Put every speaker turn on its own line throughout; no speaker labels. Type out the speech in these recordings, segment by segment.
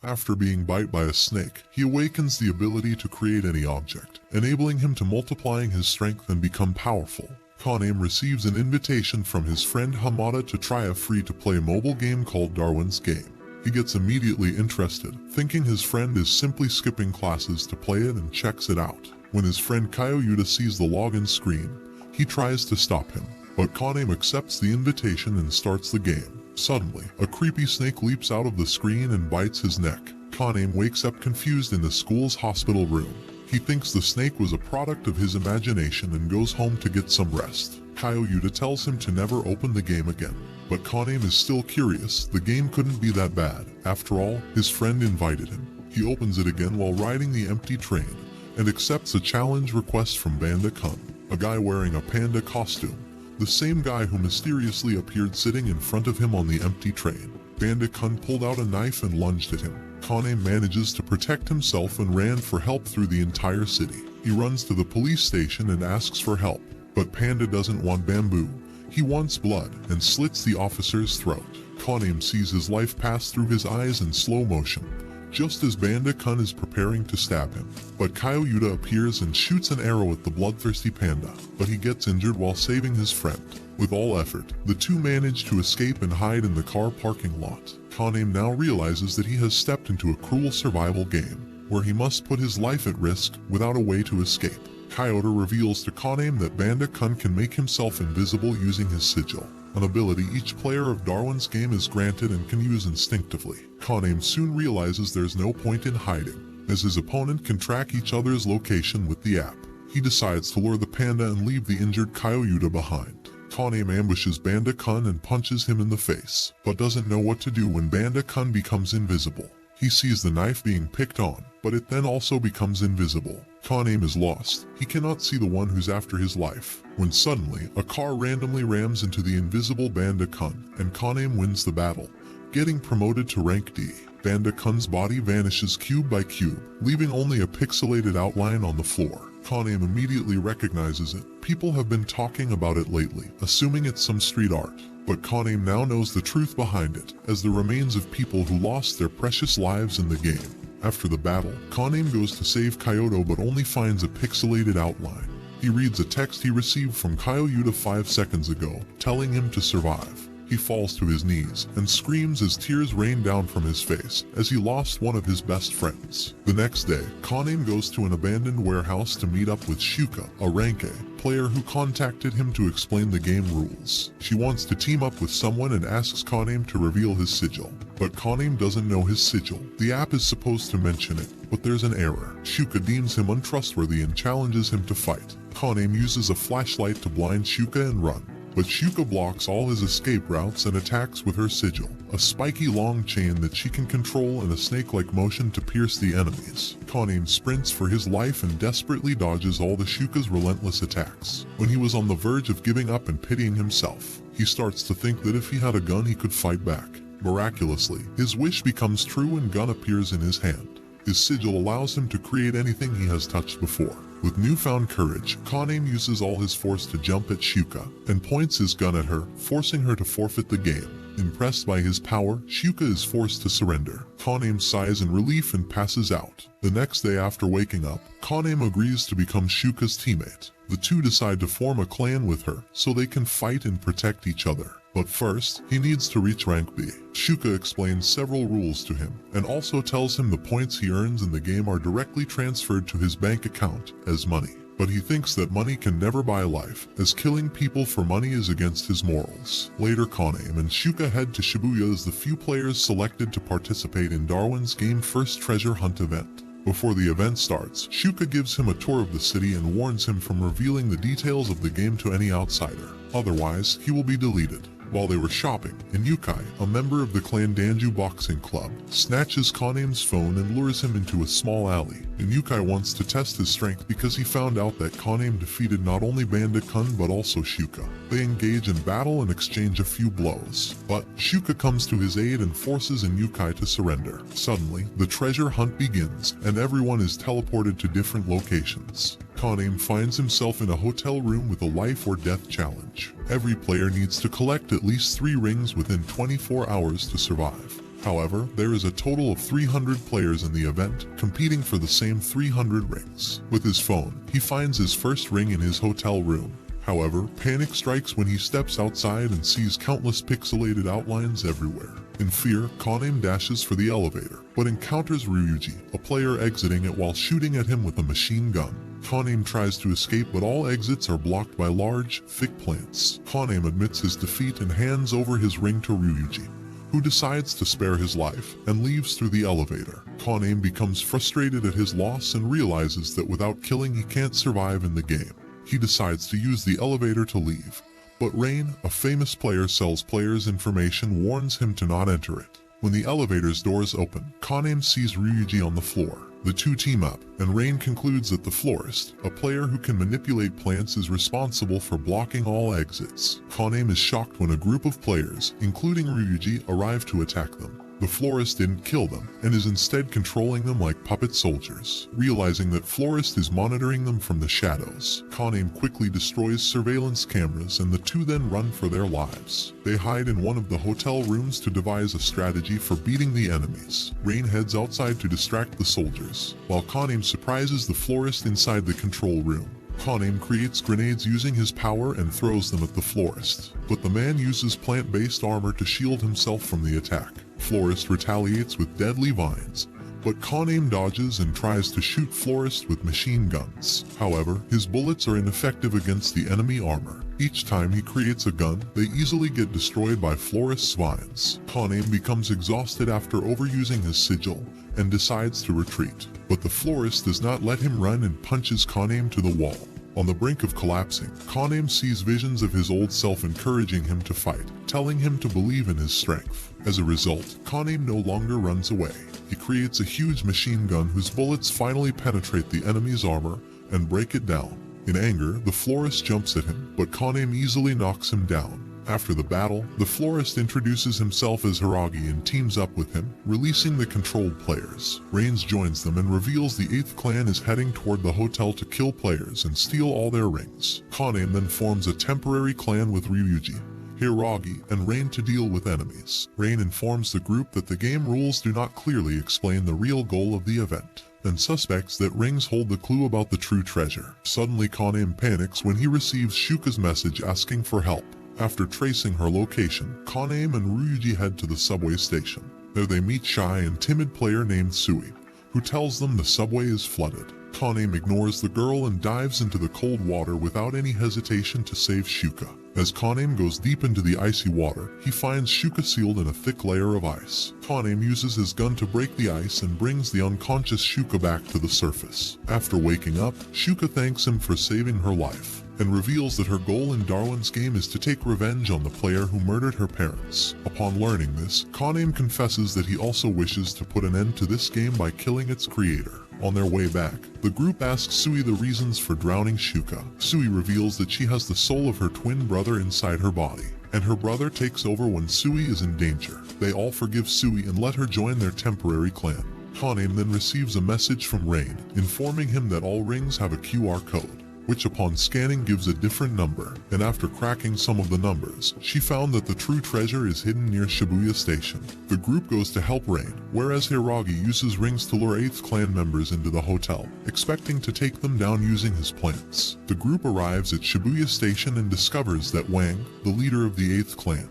After being bit by a snake, he awakens the ability to create any object, enabling him to multiplying his strength and become powerful. Kaname receives an invitation from his friend Hamada to try a free-to-play mobile game called Darwin's Game. He gets immediately interested, thinking his friend is simply skipping classes to play it and checks it out. When his friend Kyoyuta sees the login screen, he tries to stop him, but Kaname accepts the invitation and starts the game. Suddenly, a creepy snake leaps out of the screen and bites his neck. Kaname wakes up confused in the school's hospital room. He thinks the snake was a product of his imagination and goes home to get some rest. Kyoyuta tells him to never open the game again. But Kaname is still curious. The game couldn't be that bad. After all, his friend invited him. He opens it again while riding the empty train and accepts a challenge request from Panda-kun, a guy wearing a panda costume, the same guy who mysteriously appeared sitting in front of him on the empty train. Panda-kun pulled out a knife and lunged at him. Kaname manages to protect himself and ran for help through the entire city. He runs to the police station and asks for help, but Panda doesn't want bamboo. He wants blood and slits the officer's throat. Kaname sees his life pass through his eyes in slow motion, just as Panda-kun is preparing to stab him. But Kyoyuta appears and shoots an arrow at the bloodthirsty panda, but he gets injured while saving his friend. With all effort, the two manage to escape and hide in the car parking lot. Kaname now realizes that he has stepped into a cruel survival game, where he must put his life at risk without a way to escape. Kyoto reveals to Kaname that Panda-kun can make himself invisible using his sigil, an ability each player of Darwin's Game is granted and can use instinctively. Kaname soon realizes there's no point in hiding, as his opponent can track each other's location with the app. He decides to lure the panda and leave the injured Kyoyuta behind. Kaname ambushes Panda-kun and punches him in the face, but doesn't know what to do when Panda-kun becomes invisible. He sees the knife being picked on, but it then also becomes invisible. Kaname is lost. He cannot see the one who's after his life, when suddenly a car randomly rams into the invisible Panda-kun, and Kaname wins the battle, getting promoted to rank D. Panda-kun's body vanishes cube by cube, leaving only a pixelated outline on the floor. Kaname immediately recognizes it. People have been talking about it lately, assuming it's some street art. But Kaname now knows the truth behind it, as the remains of people who lost their precious lives in the game. After the battle, Kaname goes to save Kyoto but only finds a pixelated outline. He reads a text he received from Kyoyuta 5 seconds ago, telling him to survive. He falls to his knees and screams as tears rain down from his face as he lost one of his best friends. The next day, Kaname goes to an abandoned warehouse to meet up with Shuka, a rank A player who contacted him to explain the game rules. She wants to team up with someone and asks Kaname to reveal his sigil. But Kaname doesn't know his sigil. The app is supposed to mention it, but there's an error. Shuka deems him untrustworthy and challenges him to fight. Kaname uses a flashlight to blind Shuka and run. But Shuka blocks all his escape routes and attacks with her sigil, a spiky long chain that she can control and a snake-like motion to pierce the enemies. Kaname sprints for his life and desperately dodges all the Shuka's relentless attacks. When he was on the verge of giving up and pitying himself, he starts to think that if he had a gun he could fight back. Miraculously, his wish becomes true and gun appears in his hand. His sigil allows him to create anything he has touched before. With newfound courage, Kaname uses all his force to jump at Shuka and points his gun at her, forcing her to forfeit the game. Impressed by his power, Shuka is forced to surrender. Kaname sighs in relief and passes out. The next day after waking up, Kaname agrees to become Shuka's teammate. The two decide to form a clan with her so they can fight and protect each other. But first, he needs to reach rank B. Shuka explains several rules to him, and also tells him the points he earns in the game are directly transferred to his bank account as money. But he thinks that money can never buy life, as killing people for money is against his morals. Later, Kaname and Shuka head to Shibuya as the few players selected to participate in Darwin's Game first treasure hunt event. Before the event starts, Shuka gives him a tour of the city and warns him from revealing the details of the game to any outsider. Otherwise, he will be deleted. While they were shopping, Inukai, a member of the clan Danju boxing club, snatches Kaname's phone and lures him into a small alley. Inukai wants to test his strength because he found out that Kaname defeated not only Panda-kun but also Shuka. They engage in battle and exchange a few blows, but Shuka comes to his aid and forces Inukai to surrender. Suddenly, the treasure hunt begins, and everyone is teleported to different locations. Kaname finds himself in a hotel room with a life or death challenge. Every player needs to collect at least 3 rings within 24 hours to survive. However, there is a total of 300 players in the event, competing for the same 300 rings. With his phone, he finds his first ring in his hotel room. However, panic strikes when he steps outside and sees countless pixelated outlines everywhere. In fear, Kaname dashes for the elevator, but encounters Ryuji, a player exiting it while shooting at him with a machine gun. Kaname tries to escape, but all exits are blocked by large, thick plants. Kaname admits his defeat and hands over his ring to Ryuji, who decides to spare his life and leaves through the elevator. Kaname becomes frustrated at his loss and realizes that without killing he can't survive in the game. He decides to use the elevator to leave, but Rain, a famous player sells players information, warns him to not enter it. When the elevator's doors open, Kaname sees Ryuji on the floor. The two team up, and Rain concludes that the florist, a player who can manipulate plants, is responsible for blocking all exits. Kaname is shocked when a group of players, including Ryuji, arrive to attack them. The florist didn't kill them, and is instead controlling them like puppet soldiers. Realizing that Florist is monitoring them from the shadows, Kaname quickly destroys surveillance cameras and the two then run for their lives. They hide in one of the hotel rooms to devise a strategy for beating the enemies. Rain heads outside to distract the soldiers, while Kaname surprises the florist inside the control room. Kaname creates grenades using his power and throws them at the florist, but the man uses plant-based armor to shield himself from the attack. Florist retaliates with deadly vines, but Kaname dodges and tries to shoot Florist with machine guns. However, his bullets are ineffective against the enemy armor. Each time he creates a gun, they easily get destroyed by Florist's vines. Kaname becomes exhausted after overusing his sigil and decides to retreat, but the florist does not let him run and punches Kaname to the wall. On the brink of collapsing, Kaname sees visions of his old self encouraging him to fight, telling him to believe in his strength. As a result, Kaname no longer runs away. He creates a huge machine gun whose bullets finally penetrate the enemy's armor and break it down. In anger, the florist jumps at him, but Kaname easily knocks him down. After the battle, the florist introduces himself as Hiragi and teams up with him, releasing the controlled players. Reigns joins them and reveals the 8th clan is heading toward the hotel to kill players and steal all their rings. Kaname then forms a temporary clan with Ryuji, Hiragi, and Rain to deal with enemies. Rain informs the group that the game rules do not clearly explain the real goal of the event, and suspects that rings hold the clue about the true treasure. Suddenly Kaname panics when he receives Shuka's message asking for help. After tracing her location, Kaname and Ryuji head to the subway station. There they meet shy and timid player named Sui, who tells them the subway is flooded. Kaname ignores the girl and dives into the cold water without any hesitation to save Shuka. As Kaname goes deep into the icy water, he finds Shuka sealed in a thick layer of ice. Kaname uses his gun to break the ice and brings the unconscious Shuka back to the surface. After waking up, Shuka thanks him for saving her life, and reveals that her goal in Darwin's game is to take revenge on the player who murdered her parents. Upon learning this, Kaname confesses that he also wishes to put an end to this game by killing its creator. On their way back, the group asks Sui the reasons for drowning Shuka. Sui reveals that she has the soul of her twin brother inside her body, and her brother takes over when Sui is in danger. They all forgive Sui and let her join their temporary clan. Kaname then receives a message from Rain, informing him that all rings have a QR code, which upon scanning gives a different number, and after cracking some of the numbers, she found that the true treasure is hidden near Shibuya Station. The group goes to help Rain, whereas Hiragi uses rings to lure 8th clan members into the hotel, expecting to take them down using his plants. The group arrives at Shibuya Station and discovers that Wang, the leader of the 8th clan,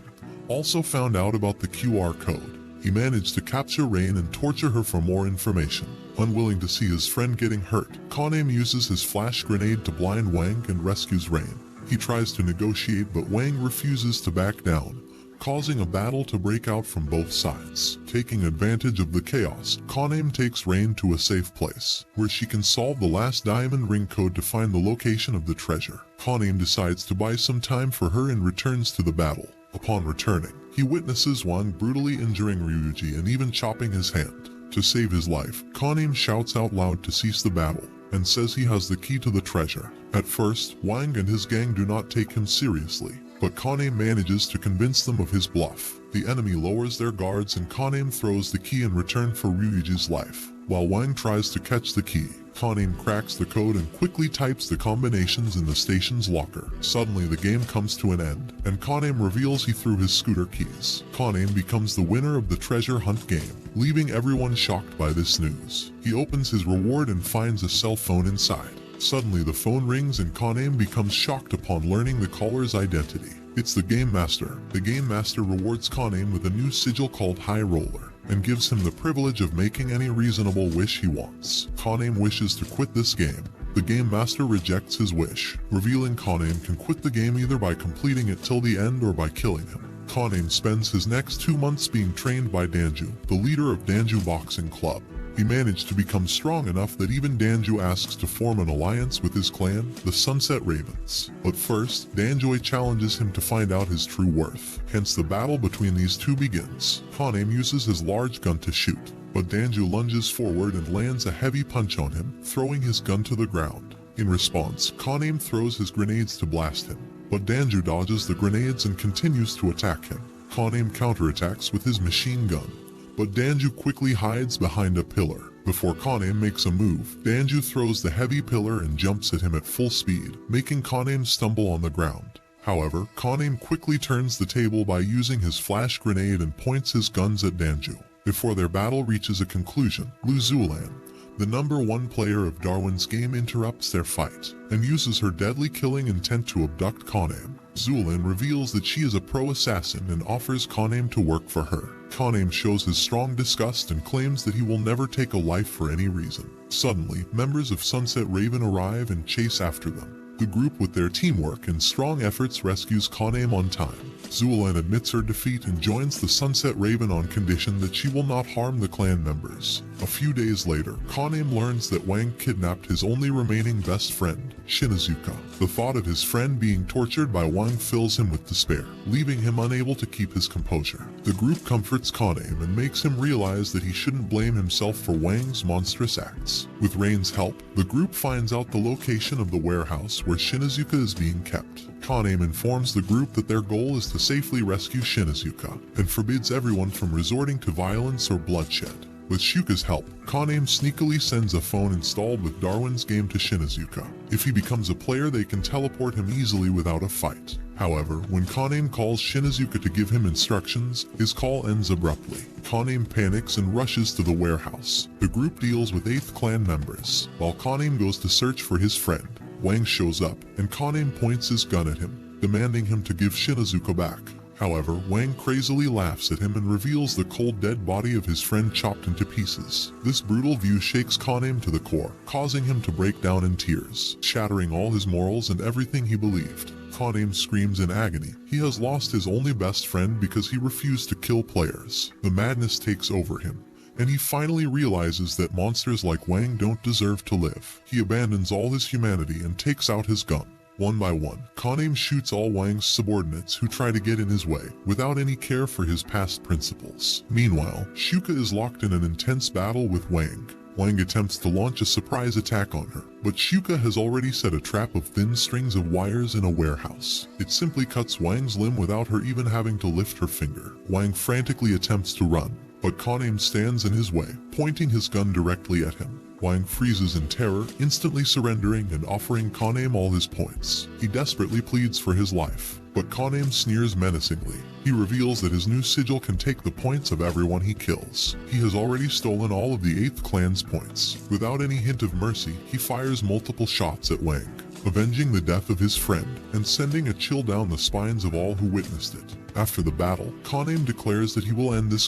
also found out about the QR code. He managed to capture Rain and torture her for more information. Unwilling to see his friend getting hurt, Kaname uses his flash grenade to blind Wang and rescues Rain. He tries to negotiate, but Wang refuses to back down, causing a battle to break out from both sides. Taking advantage of the chaos, Kaname takes Rain to a safe place, where she can solve the last diamond ring code to find the location of the treasure. Kaname decides to buy some time for her and returns to the battle. Upon returning, he witnesses Wang brutally injuring Ryuji and even chopping his hand. To save his life, Kaname shouts out loud to cease the battle, and says he has the key to the treasure. At first, Wang and his gang do not take him seriously, but Kaname manages to convince them of his bluff. The enemy lowers their guards and Kaname throws the key in return for Ryuji's life. While Wang tries to catch the key, Kaname cracks the code and quickly types the combinations in the station's locker. Suddenly the game comes to an end, and Kaname reveals he threw his scooter keys. Kaname becomes the winner of the treasure hunt game, leaving everyone shocked by this news. He opens his reward and finds a cell phone inside. Suddenly the phone rings and Kaname becomes shocked upon learning the caller's identity. It's the Game Master. The Game Master rewards Kaname with a new sigil called High Roller, and gives him the privilege of making any reasonable wish he wants. Kaname wishes to quit this game. The Game Master rejects his wish, revealing Kaname can quit the game either by completing it till the end or by killing him. Kaname spends his next 2 months being trained by Danju, the leader of Danju Boxing Club. He managed to become strong enough that even Danju asks to form an alliance with his clan, the Sunset Ravens. But first, Danjoy challenges him to find out his true worth. Hence the battle between these two begins. Kaname uses his large gun to shoot, but Danju lunges forward and lands a heavy punch on him, throwing his gun to the ground. In response, Kaname throws his grenades to blast him, but Danju dodges the grenades and continues to attack him. Kaname counterattacks with his machine gun, but Danju quickly hides behind a pillar. Before Kaname makes a move, Danju throws the heavy pillar and jumps at him at full speed, making Kaname stumble on the ground. However, Kaname quickly turns the table by using his flash grenade and points his guns at Danju. Before their battle reaches a conclusion, Lu Zulan, the #1 player of Darwin's game, interrupts their fight and uses her deadly killing intent to abduct Kaname. Zulan reveals that she is a pro assassin and offers Kaname to work for her. Kaname shows his strong disgust and claims that he will never take a life for any reason. Suddenly, members of Sunset Raven arrive and chase after them. The group, with their teamwork and strong efforts, rescues Kaname on time. Zulan admits her defeat and joins the Sunset Raven on condition that she will not harm the clan members. A few days later, Kaname learns that Wang kidnapped his only remaining best friend, Shinazuka. The thought of his friend being tortured by Wang fills him with despair, leaving him unable to keep his composure. The group comforts Kaname and makes him realize that he shouldn't blame himself for Wang's monstrous acts. With Rain's help, the group finds out the location of the warehouse where Shinazuka is being kept. Kaname informs the group that their goal is to safely rescue Shinazuka, and forbids everyone from resorting to violence or bloodshed. With Shuka's help, Kaname sneakily sends a phone installed with Darwin's game to Shinazuka. If he becomes a player, they can teleport him easily without a fight. However, when Kaname calls Shinazuka to give him instructions, his call ends abruptly. Kaname panics and rushes to the warehouse. The group deals with 8th clan members, while Kaname goes to search for his friend. Wang shows up, and Kaname points his gun at him, demanding him to give Shinazuka back. However, Wang crazily laughs at him and reveals the cold dead body of his friend chopped into pieces. This brutal view shakes Kaname to the core, causing him to break down in tears, shattering all his morals and everything he believed. Kaname screams in agony. He has lost his only best friend because he refused to kill players. The madness takes over him, and he finally realizes that monsters like Wang don't deserve to live. He abandons all his humanity and takes out his gun. One by one, Kaname shoots all Wang's subordinates who try to get in his way, without any care for his past principles. Meanwhile, Shuka is locked in an intense battle with Wang. Wang attempts to launch a surprise attack on her, but Shuka has already set a trap of thin strings of wires in a warehouse. It simply cuts Wang's limb without her even having to lift her finger. Wang frantically attempts to run, but Kaname stands in his way, pointing his gun directly at him. Wang freezes in terror, instantly surrendering and offering Kaname all his points. He desperately pleads for his life, but Kaname sneers menacingly. He reveals that his new sigil can take the points of everyone he kills. He has already stolen all of the 8th clan's points. Without any hint of mercy, he fires multiple shots at Wang, avenging the death of his friend and sending a chill down the spines of all who witnessed it. After the battle, Kaname declares that he will end this